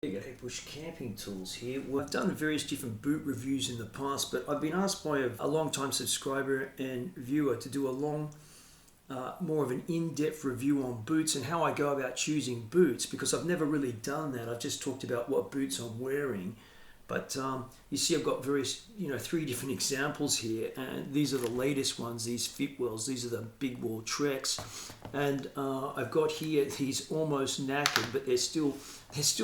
You go, Bush Camping Tools here. Well, I've done various different boot reviews in the past, but I've been asked by a long-time subscriber and viewer to do a more of an in-depth review on boots and how I go about choosing boots, because I've never really done that. I've just talked about what boots I'm wearing. But you see I've got various, 3 different examples here, and these are the latest ones, these Fitwells. These are the Big Wall Treks, and I've got here these almost knackered, but they're still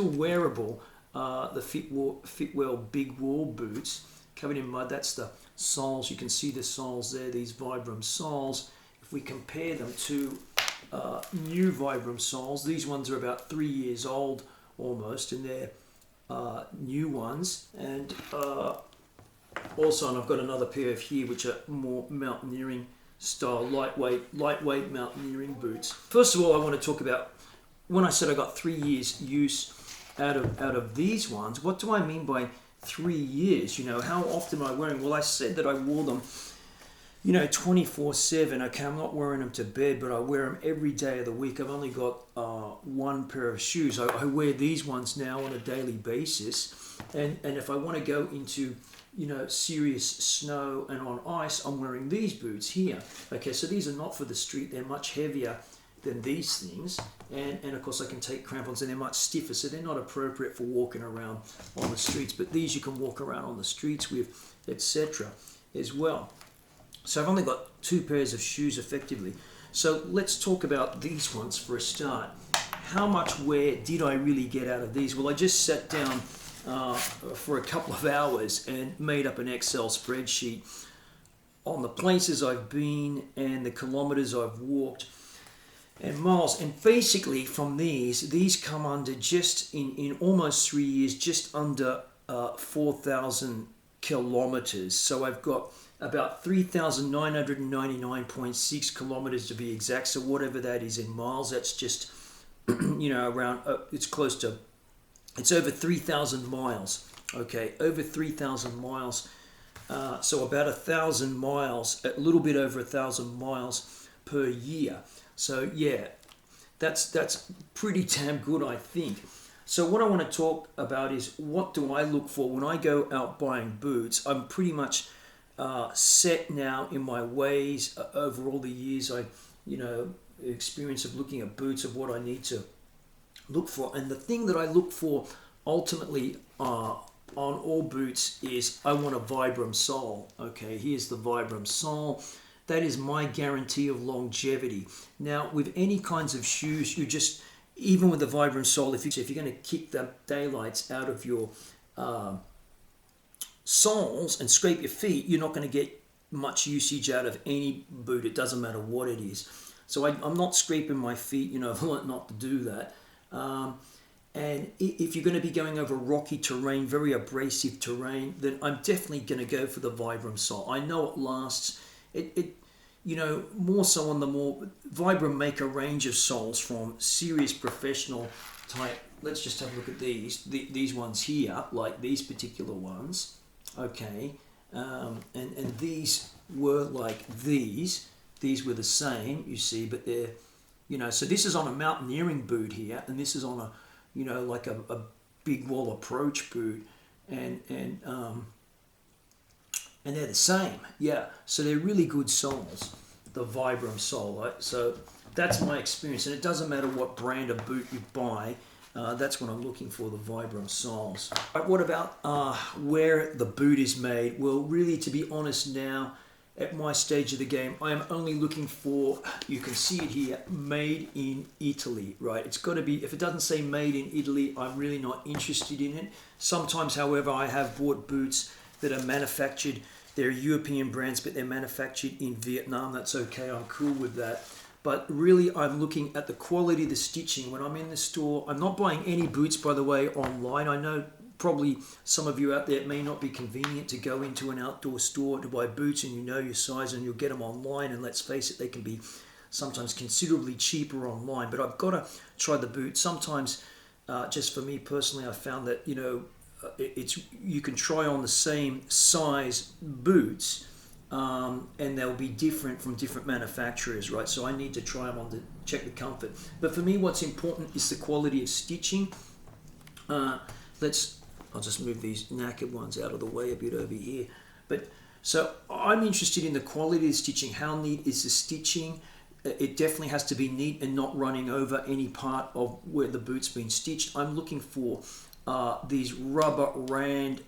wearable, the Fitwell Big Wall boots, covered in mud. That's the soles. You can see the soles there, these Vibram soles. If we compare them to new Vibram soles, these ones are about 3 years old almost, and they're new ones. And also, and I've got another pair of here which are more mountaineering style, lightweight mountaineering boots. First of all, I want to talk about, when I said I got 3 years use out of these ones, what do I mean by 3 years? How often am I wearing? Well, I said that I wore them 24/7. Okay, I'm not wearing them to bed, but I wear them every day of the week. I've only got one pair of shoes. I wear these ones now on a daily basis, and if I want to go into serious snow and on ice, I'm wearing these boots here. Okay, so these are not for the street. They're much heavier than these things, and of course I can take crampons, and they're much stiffer, so they're not appropriate for walking around on the streets. But these you can walk around on the streets with, etc. as well. So I've only got 2 pairs of shoes effectively. So let's talk about these ones for a start. How much wear did I really get out of these? Well, I just sat down for a couple of hours and made up an Excel spreadsheet on the places I've been and the kilometers I've walked and miles. And basically from these come under, just in almost 3 years, just under 4,000 kilometers. So I've got about 3,999.6 kilometers to be exact. So whatever that is in miles, that's just around, it's over 3,000 miles. Okay, over 3,000 miles. So about 1,000 miles, a little bit over 1,000 miles per year. So yeah, that's pretty damn good, I think. So what I want to talk about is, what do I look for when I go out buying boots? I'm pretty much set now in my ways over all the years experience of looking at boots, of what I need to look for. And the thing that I look for ultimately on all boots is, I want a Vibram sole. Okay, here's the Vibram sole. That is my guarantee of longevity. Now, with any kinds of shoes, even with the Vibram sole, if you're going to kick the daylights out of your soles and scrape your feet, you're not going to get much usage out of any boot. It doesn't matter what it is. So I'm not scraping my feet. I've learned not to do that. And if you're going to be going over rocky terrain, very abrasive terrain, then I'm definitely going to go for the Vibram sole. I know it lasts. More so on the more Vibram make a range of soles from serious professional type. Let's just have a look at these ones here, like these particular ones. Okay, and these were like these were the same, you see, but they're, so this is on a mountaineering boot here, and this is on a, like a Big Wall approach boot, and they're the same, yeah. So they're really good soles, the Vibram sole. Right? So that's my experience, and it doesn't matter what brand of boot you buy. That's what I'm looking for, the Vibram soles. Right, what about where the boot is made? Well, really, to be honest now, at my stage of the game, I am only looking for, you can see it here, made in Italy, right? It's got to be, if it doesn't say made in Italy, I'm really not interested in it. Sometimes, however, I have bought boots that are manufactured, they're European brands, but they're manufactured in Vietnam. That's okay, I'm cool with that. But really, I'm looking at the quality of the stitching. When I'm in the store, I'm not buying any boots, by the way, online. I know probably some of you out there, it may not be convenient to go into an outdoor store to buy boots, and your size, and you'll get them online. And let's face it, they can be sometimes considerably cheaper online. But I've got to try the boot. Sometimes, just for me personally, I found that, you can try on the same size boots, and they'll be different from different manufacturers, right? So I need to try them on to check the comfort. But for me, what's important is the quality of stitching. I'll just move these knackered ones out of the way a bit over here. But so I'm interested in the quality of the stitching. How neat is the stitching? It definitely has to be neat and not running over any part of where the boot's been stitched. I'm looking for these rubber rand,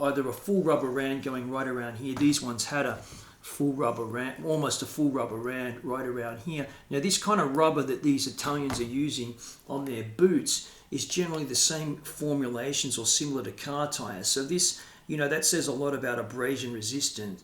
either a full rubber rand going right around here. These ones had a full rubber rand, almost a full rubber rand right around here. Now this kind of rubber that these Italians are using on their boots is generally the same formulations or similar to car tires. So this, that says a lot about abrasion resistance.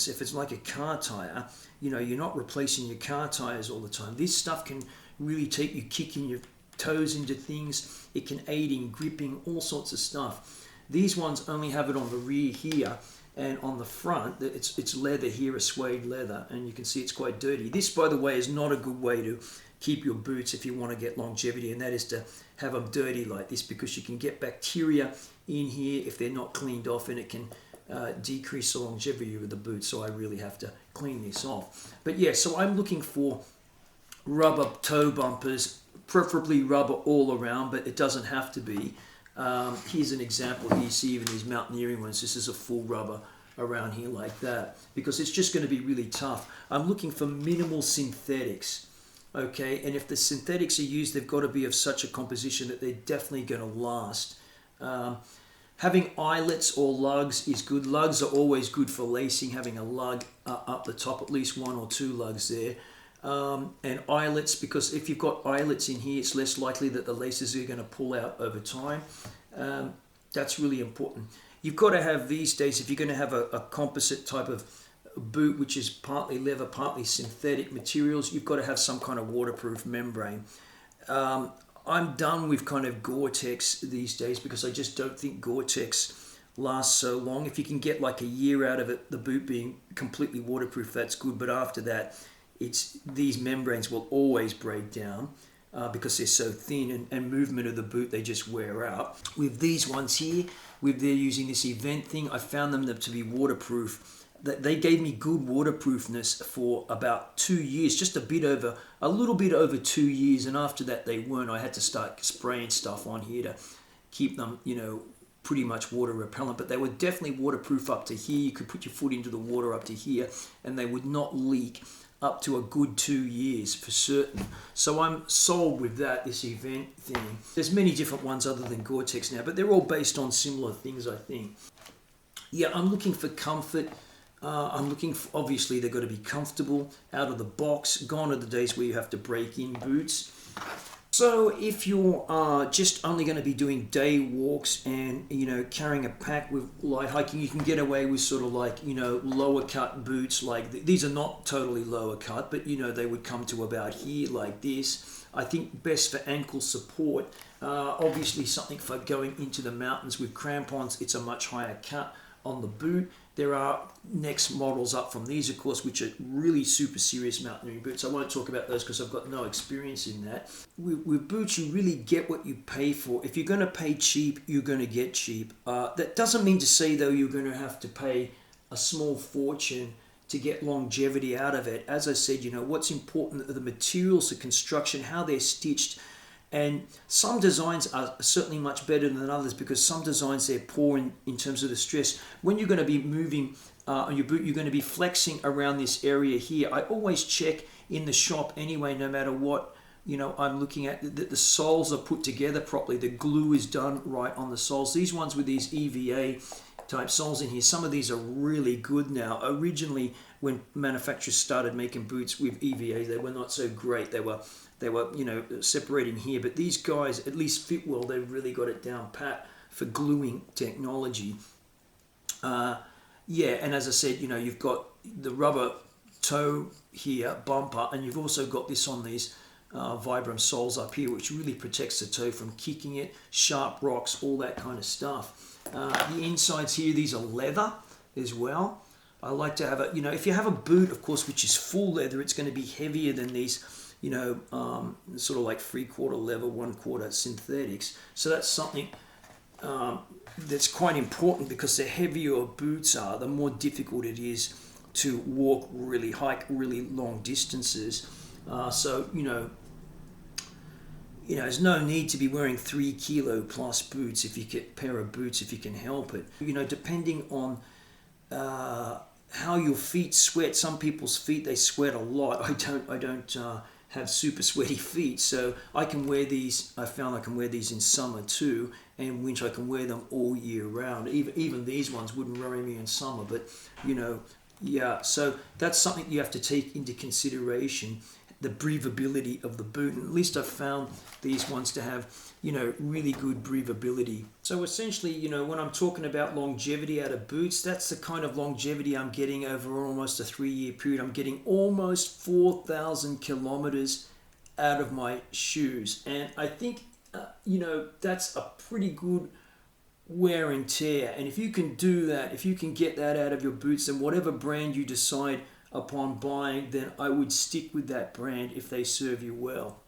If it's like a car tire, you're not replacing your car tires all the time. This stuff can really take you kicking your toes into things. It can aid in gripping, all sorts of stuff. These ones only have it on the rear here, and on the front it's leather here, a suede leather, and you can see it's quite dirty. This, by the way, is not a good way to keep your boots if you want to get longevity, and that is to have them dirty like this, because you can get bacteria in here if they're not cleaned off, and it can decrease the longevity of the boot. So I really have to clean this off. But yeah, so I'm looking for rubber toe bumpers, preferably rubber all around, but it doesn't have to be. Here's an example here. You see even these mountaineering ones, this is a full rubber around here like that, because it's just going to be really tough. I'm looking for minimal synthetics, okay, and if the synthetics are used, they've got to be of such a composition that they're definitely going to last. Having eyelets or lugs is good. Lugs are always good for lacing, having a lug up the top, at least one or two lugs there. And eyelets, because if you've got eyelets in here, it's less likely that the laces are going to pull out over time. That's really important. You've got to have, these days, if you're going to have a composite type of boot, which is partly leather, partly synthetic materials, you've got to have some kind of waterproof membrane. I'm done with kind of Gore-Tex these days, because I just don't think Gore-Tex lasts so long. If you can get like a year out of it, the boot being completely waterproof, that's good. But after that, these membranes will always break down because they're so thin, and movement of the boot, they just wear out. With these ones here, they're using this event thing, I found them to be waterproof. They gave me good waterproofness for about 2 years, just a little bit over 2 years, and after that they weren't. I had to start spraying stuff on here to keep them, pretty much water repellent, but they were definitely waterproof up to here. You could put your foot into the water up to here, and they would not leak up to a good 2 years for certain. So I'm sold with that, this event thing. There's many different ones other than Gore-Tex now, but they're all based on similar things, I think. Yeah, I'm looking for comfort. I'm looking for, obviously they've got to be comfortable, out of the box. Gone are the days where you have to break in boots. So if you're just only going to be doing day walks and, carrying a pack with light hiking, you can get away with sort of like, lower cut boots. Like these are not totally lower cut, but, they would come to about here like this. I think best for ankle support. Obviously something for going into the mountains with crampons. It's a much higher cut on the boot. There are next models up from these, of course, which are really super serious mountaineering boots. I won't talk about those because I've got no experience in that. With boots, you really get what you pay for. If you're going to pay cheap, you're going to get cheap. That doesn't mean to say, though, you're going to have to pay a small fortune to get longevity out of it. As I said, what's important are the materials, the construction, how they're stitched. And some designs are certainly much better than others, because some designs, they're poor in terms of the stress. When you're going to be moving on your boot, you're going to be flexing around this area here. I always check in the shop anyway, no matter what I'm looking at, that the soles are put together properly. The glue is done right on the soles. These ones with these EVA type soles in here, some of these are really good now. Originally, when manufacturers started making boots with EVA, they were not so great. They were separating here, but these guys at least fit well. They've really got it down pat for gluing technology. And as I said, you've got the rubber toe here, bumper, and you've also got this on these Vibram soles up here, which really protects the toe from kicking it, sharp rocks, all that kind of stuff. The insides here, these are leather as well. I like to have if you have a boot, of course, which is full leather, it's going to be heavier than these sort of like 3/4 leather, 1/4 synthetics. So that's something that's quite important, because the heavier boots are, the more difficult it is to hike really long distances. there's no need to be wearing 3 kilo plus boots if you get pair of boots if you can help it. Depending on how your feet sweat. Some people's feet, they sweat a lot. I don't have super sweaty feet, so I can wear these. I found I can wear these in summer too, and in winter I can wear them all year round. Even these ones wouldn't worry me in summer, but yeah. So that's something you have to take into consideration, the breathability of the boot. And at least I've found these ones to have really good breathability. So essentially, when I'm talking about longevity out of boots, that's the kind of longevity I'm getting over almost a 3-year period. I'm getting almost 4,000 kilometers out of my shoes. And I think, that's a pretty good wear and tear. And if you can do that, if you can get that out of your boots, then whatever brand you decide upon buying, then I would stick with that brand if they serve you well.